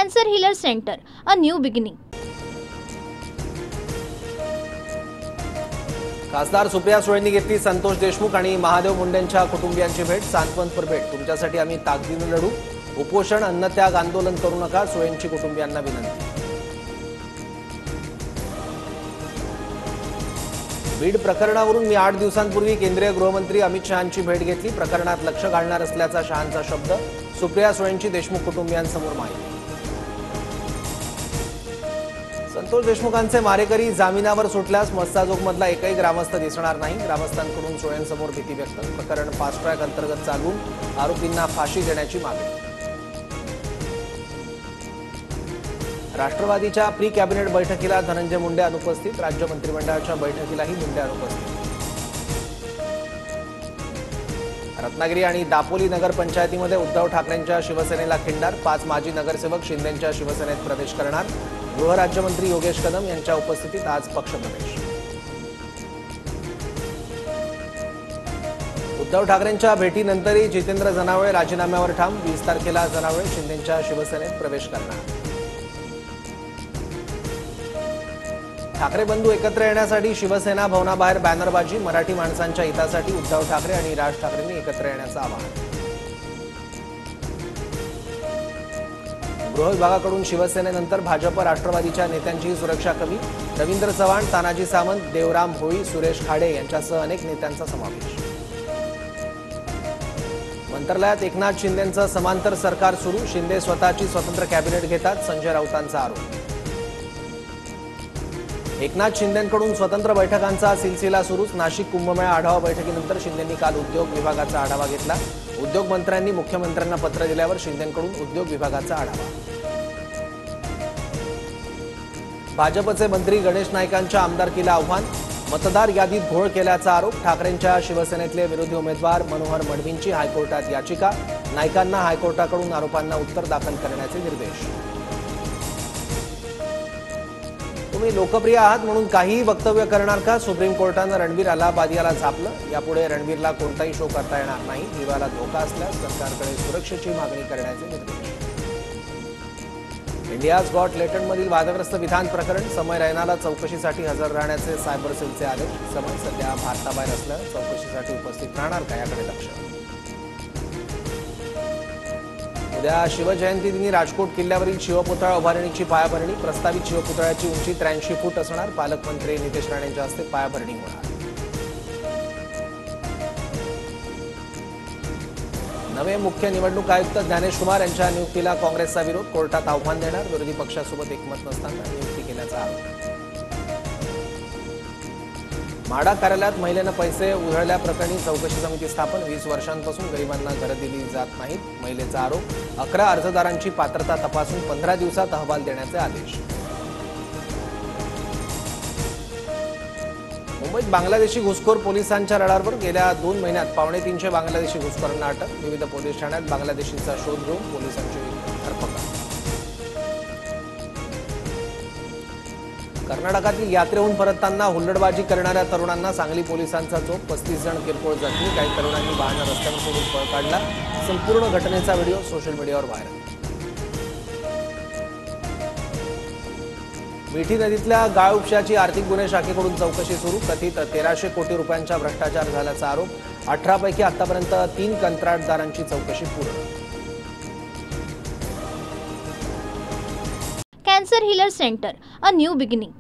Cancer Healer Center, a new beginning. खासदार सुप्रिया सुळेंनी घेतली संतोष देशमुख आणि महादेव मुंडेंच्या कुटुंबियांची भेट. सांत्वनपर भेट. तुमच्यासाठी आम्ही ताकदीने लढू. उपोषण अन्नत्याग आंदोलन करू नका, सुळेंची कुटुंबियांना विनंती. बीड प्रकरणावरून मी 8 दिवसांपूर्वी केंद्रीय गृहमंत्री अमित शहांची भेट घेतली. प्रकरणात लक्ष घालणार असल्याचा शहांचा शब्द. सुप्रिया सुळेंची देशमुख कुटुंबियांसमोर माहिती. संतोष देशमुखांचे मारेकरी जामिनावर सुटल्यास मस्साजोगमधला एकही ग्रामस्थ दिसणार नाही. ग्रामस्थांकडून सुळेंसमोर भीती व्यक्त. प्रकरण फास्ट ट्रॅक अंतर्गत चालवून आरोपींना फाशी देण्याची मागणी. राष्ट्रवादीच्या प्री कॅबिनेट बैठकीला धनंजय मुंडे अनुपस्थित. राज्य मंत्रिमंडळाच्या बैठकीलाही मुंडे अनुपस्थित. रत्नागिरी आणि दापोली नगरपंचायतीमध्ये उद्धव ठाकरेंच्या शिवसेनेला खिंडार. 5 माजी नगरसेवक शिंदेंच्या शिवसेनेत प्रवेश करणार. गृहराज्यमंत्री योगेश कदम यांच्या उपस्थितीत आज पक्षप्रवेश. उद्धव ठाकरेंच्या भेटीनंतरही जितेंद्र जनावळे राजीनाम्यावर ठाम. 20 तारखेला जनावळे शिंदेंच्या शिवसेनेत प्रवेश करणार. ठाकरे बंधू एकत्र येण्यासाठी शिवसेना भवनाबाहेर बॅनरबाजी. मराठी माणसांच्या हितासाठी उद्धव ठाकरे आणि राज ठाकरेंनी एकत्र येण्याचं आवाहन. गृह विभागाकडून शिवसेनेनंतर भाजप राष्ट्रवादीच्या नेत्यांचीही सुरक्षा कमी. रवींद्र चव्हाण, तानाजी सावंत, देवराम होळी, सुरेश खाडे यांच्यासह अनेक नेत्यांचा समावेश. मंत्रालयात एकनाथ शिंदेंचं समांतर सरकार सुरू. शिंदे स्वतःची स्वतंत्र कॅबिनेट घेतात. संजय राऊतांचा आरोप. एकनाथ शिंदेंकडून स्वतंत्र बैठकांचा सिलसिला सुरूच. नाशिक कुंभमेळा आढावा बैठकीनंतर शिंदेंनी काल उद्योग विभागाचा आढावा घेतला. उद्योग मंत्र्यांनी मुख्यमंत्र्यांना पत्र दिल्यावर शिंदेंकडून उद्योग विभागाचा आढावा. भाजपचे मंत्री गणेश नाईकांच्या आमदारकीला आव्हान. मतदार यादीत घोळ केल्याचा आरोप. ठाकरेंच्या शिवसेनेतले विरोधी उमेदवार मनोहर मडवींची हायकोर्टात याचिका. नाईकांना हायकोर्टाकडून आरोपांना उत्तर दाखल करण्याचे निर्देश. तुम्ही लोकप्रिय आहात म्हणून काहीही वक्तव्य करणार का? सुप्रीम कोर्टानं रणवीर अलाहाबादियाला झापलं. यापुढे रणवीरला कोणताही शो करता येणार नाही. जीवाला धोका असल्यास सरकारकडे सुरक्षेची मागणी करण्याचे निर्देश. इंडियाज गॉट लेटंटमधील वादग्रस्त विधान प्रकरण. समय रैनाला चौकशीसाठी हजर राहण्याचे सायबर सेलचे आदेश. समय सध्या भारताबाहेर असल्यानं चौकशीसाठी उपस्थित राहणार का याकडे लक्ष. उद्या शिवजयंती दिनी राजकोट किल्ल्यावरील शिवपुतळा उभारणीची पायाभरणी. प्रस्तावित शिवपुतळ्याची उंची 83 फूट असणार. पालकमंत्री नितेश राणेंच्या हस्ते पायाभरणी होणार. नवे मुख्य निवडणूक आयुक्त ज्ञानेश कुमार यांच्या नियुक्तीला काँग्रेसचा विरोध. कोर्टात आव्हान देणार. विरोधी पक्षासोबत एकमत नसताना नियुक्ती केल्याचा आरोप. म्हाडा कार्यालयात महिलेनं पैसे उधळल्याप्रकरणी चौकशी समिती स्थापन. 20 वर्षांपासून गरिबांना घरं दिली जात नाहीत. महिलेचा आरोप. 11 अर्जदारांची पात्रता तपासून 15 दिवसात अहवाल देण्याचे आदेश. मुंबईत बांगलादेशी घुसखोर पोलिसांच्या रडारवर. गेल्या 2 महिन्यात 350 बांगलादेशी घुसखोरांना अटक. विविध पोलीस ठाण्यात बांगलादेशींचा शोध घेऊन पोलिसांची धरपकड. कर्नाटकातील यात्रेहून परतताना हुल्लडबाजी करणाऱ्या तरुणांना सांगली पोलिसांचा चोप. 35 जण किरकोळ जखमी. काही तरुणांनी वाहनं रस्त्यावर सोडून पळ काढला. संपूर्ण घटनेचा व्हिडिओ सोशल मीडियावर व्हायरल. मिठी नदीतल्या गाळ उपशाची आर्थिक गुन्हे शाखेकडून चौकशी सुरू. कथित 1300 कोटी रुपयांचा भ्रष्टाचार झाल्याचा आरोप. 18 पैकी आतापर्यंत 3 कंत्राटदारांची चौकशी पूर्ण. Cancer Healer Center, a new beginning.